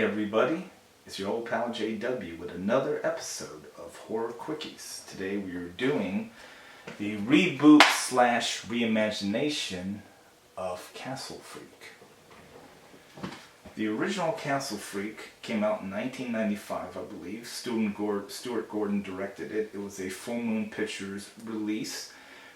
everybody, it's your old pal JW with another episode of Horror Quickies. Today we are doing the reboot slash reimagination of Castle Freak. The original Castle Freak came out in 1995, I believe. Stuart Gordon directed it. It was a Full Moon Pictures release.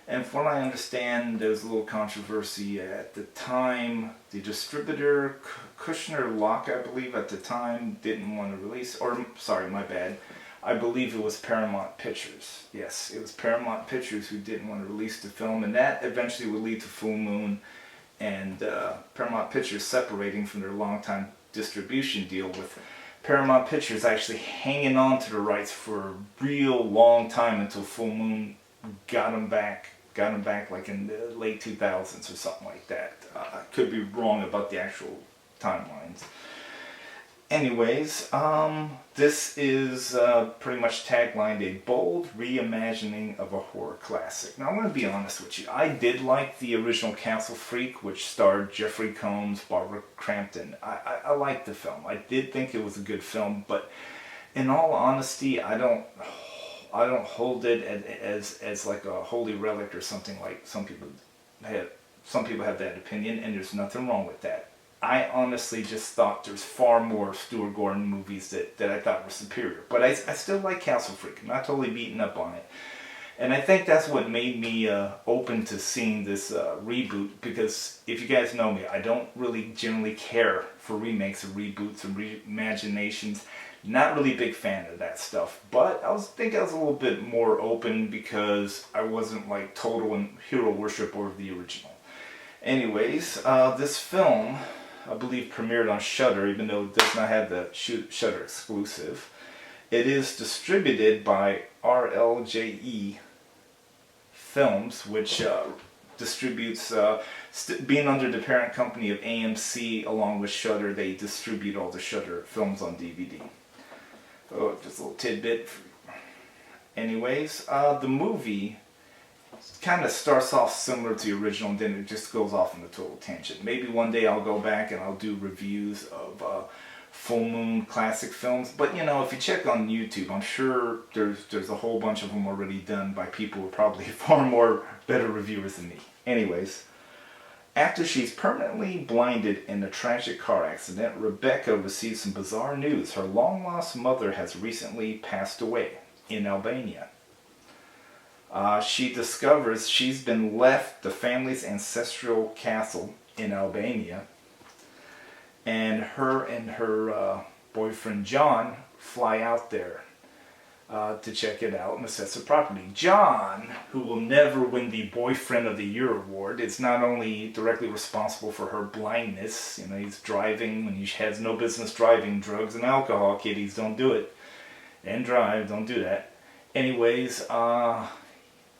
And from what I understand, there was a little controversy at the time. The distributor, Kushner Lock, I believe, at the time, didn't want to release, or, sorry, my bad. I believe it was Paramount Pictures. Yes, it was Paramount Pictures who didn't want to release the film, and that eventually would lead to Full Moon and Paramount Pictures separating from their longtime distribution deal, with Paramount Pictures actually hanging on to the rights for a real long time until Full Moon got them back like in the late 2000s or something like that. I could be wrong about the actual timelines. Anyways, this is pretty much taglined a bold reimagining of a horror classic. Now I'm going to be honest with you, I did like the original Castle Freak, which starred Jeffrey Combs, Barbara Crampton. I liked the film. I did think it was a good film, but in all honesty, I don't hold it as like a holy relic or something like some people have. Some people have that opinion, and there's nothing wrong with that. I honestly just thought there's far more Stuart Gordon movies that I thought were superior. But I still like Castle Freak. I'm not totally beaten up on it. And I think that's what made me open to seeing this reboot, because if you guys know me, I don't really generally care for remakes or reboots or reimaginations. Not really a big fan of that stuff, but I was a little bit more open because I wasn't like total and hero worship over the original. Anyways, this film, I believe, premiered on Shudder, even though it does not have the Shudder exclusive. It is distributed by RLJE Films, which distributes, being under the parent company of AMC along with Shudder, they distribute all the Shudder films on DVD. Oh, just a little tidbit. Anyways, the movie kind of starts off similar to the original, and then it just goes off on a total tangent. Maybe one day I'll go back and I'll do reviews of Full Moon classic films. But you know, if you check on YouTube, I'm sure there's a whole bunch of them already done by people who are probably far more better reviewers than me. Anyways, after she's permanently blinded in a tragic car accident, Rebecca receives some bizarre news. Her long-lost mother has recently passed away in Albania. She discovers she's been left the family's ancestral castle in Albania, and her boyfriend John fly out there to check it out and assess the property. John, who will never win the Boyfriend of the Year award, is not only directly responsible for her blindness. You know, he's driving when he has no business driving. Drugs and alcohol, kiddies, don't do it. And drive, don't do that. Anyways,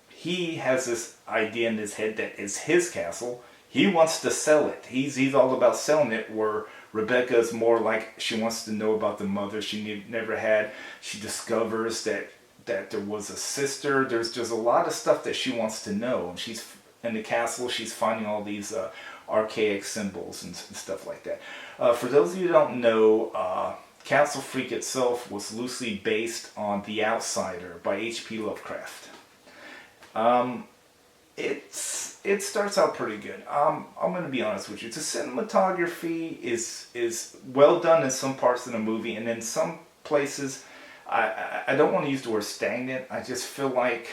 he has this idea in his head that it's his castle. He wants to sell it. He's all about selling it, where Rebecca's more like she wants to know about the mother she never had. She discovers that there was a sister. There's a lot of stuff that she wants to know. And she's in the castle. She's finding all these archaic symbols and stuff like that. For those of you who don't know, Castle Freak itself was loosely based on The Outsider by H.P. Lovecraft. It starts out pretty good. I'm going to be honest with you. The cinematography is well done in some parts of the movie, and in some places, I don't want to use the word stagnant. I just feel like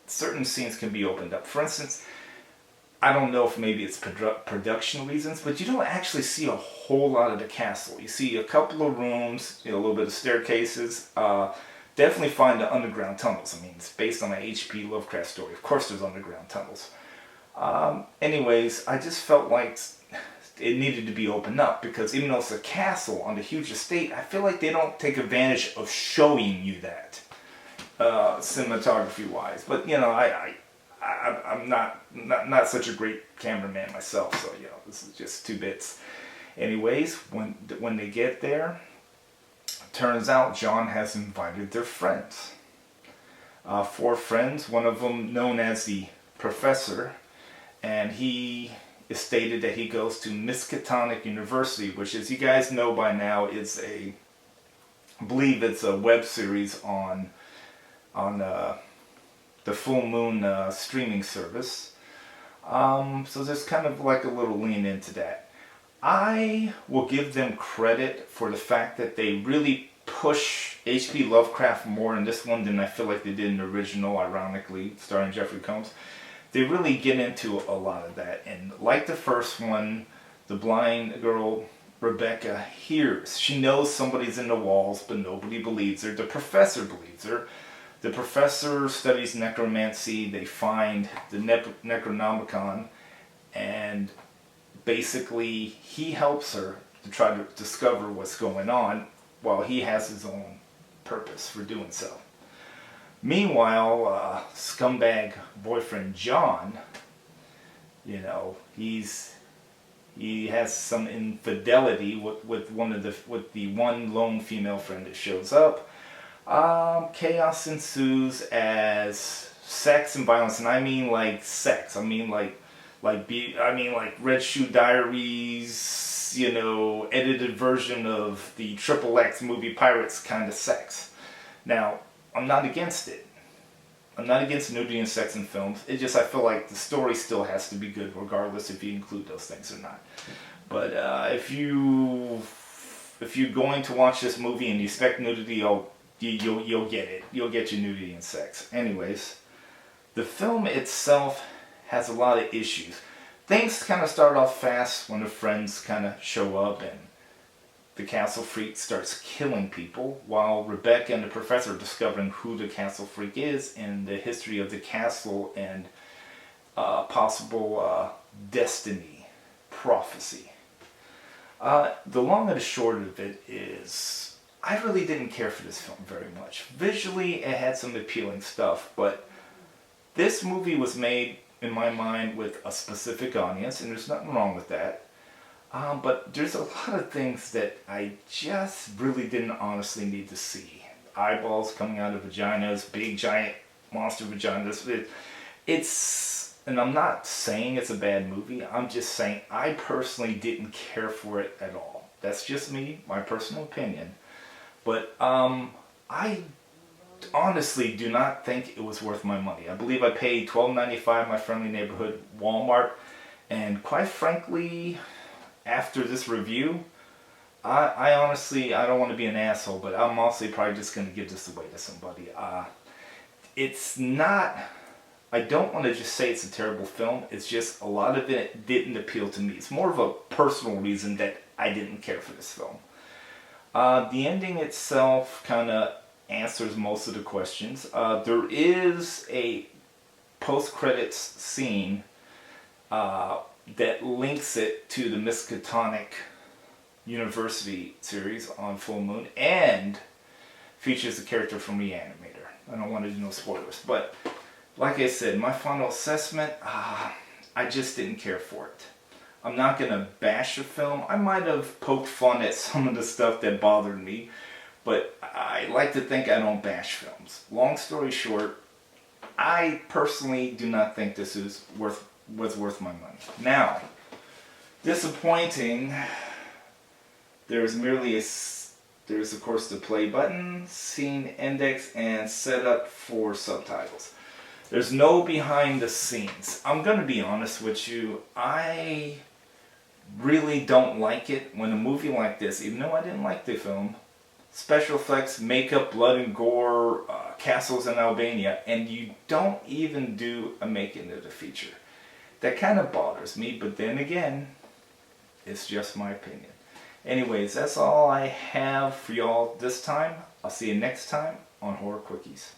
certain scenes can be opened up. For instance, I don't know if maybe it's production reasons, but you don't actually see a whole lot of the castle. You see a couple of rooms, a little bit of staircases. Definitely find the underground tunnels. I mean, it's based on an H.P. Lovecraft story. Of course there's underground tunnels. Anyways, I just felt like it needed to be opened up, because even though it's a castle on a huge estate, I feel like they don't take advantage of showing you that, cinematography-wise. But, you know, I'm not such a great cameraman myself, so, you know, this is just two bits. Anyways, when they get there, turns out John has invited their friends. 4 friends, one of them known as the Professor, and he it's stated that he goes to Miskatonic University, which, as you guys know by now, is I believe it's a web series on the Full Moon streaming service. So there's kind of like a little lean into that. I will give them credit for the fact that they really push H.P. Lovecraft more in this one than I feel like they did in the original, ironically, starring Jeffrey Combs. They really get into a lot of that. And like the first one, the blind girl, Rebecca, hears. She knows somebody's in the walls, but nobody believes her. The professor believes her. The professor studies necromancy. They find the Necronomicon, and basically he helps her to try to discover what's going on, while he has his own purpose for doing so. Meanwhile, scumbag boyfriend John, you know, he has some infidelity with the one lone female friend that shows up. Chaos ensues as sex and violence, and I mean like sex. I mean like Red Shoe Diaries, you know, edited version of the XXX movie Pirates kind of sex. Now, I'm not against it. I'm not against nudity and sex in films. It just, I feel like the story still has to be good, regardless if you include those things or not. But if you're going to watch this movie and you expect nudity, you'll get it. You'll get your nudity and sex. Anyways, the film itself has a lot of issues. Things kind of start off fast when the friends kind of show up and the castle freak starts killing people, while Rebecca and the professor are discovering who the castle freak is and the history of the castle and possible destiny prophecy. The long and the short of it is, I really didn't care for this film very much. Visually, it had some appealing stuff, but this movie was made, in my mind, with a specific audience, and there's nothing wrong with that. But there's a lot of things that I just really didn't honestly need to see. Eyeballs coming out of vaginas, big giant monster vaginas. And I'm not saying it's a bad movie. I'm just saying I personally didn't care for it at all. That's just me, my personal opinion. But I honestly do not think it was worth my money. I believe I paid $12.95 at my friendly neighborhood Walmart, and quite frankly, after this review, I honestly, I don't want to be an asshole, but I'm honestly probably just going to give this away to somebody. It's not, I don't want to just say it's a terrible film. It's just a lot of it didn't appeal to me. It's more of a personal reason that I didn't care for this film. The ending itself kind of answers most of the questions. There is a post-credits scene that links it to the Miskatonic University series on Full Moon and features a character from Reanimator. I don't want to do no spoilers, but like I said, my final assessment, I just didn't care for it. I'm not going to bash the film. I might have poked fun at some of the stuff that bothered me, but I like to think I don't bash films. Long story short, I personally do not think this is worth my money. Now, disappointing, there's of course the play button, scene index, and setup for subtitles. There's no behind the scenes. I'm going to be honest with you, I really don't like it when a movie like this, even though I didn't like the film, special effects, makeup, blood and gore, castles in Albania, and you don't even do a making of the feature. That kind of bothers me, but then again, it's just my opinion. Anyways, that's all I have for y'all this time. I'll see you next time on Horror Quickies.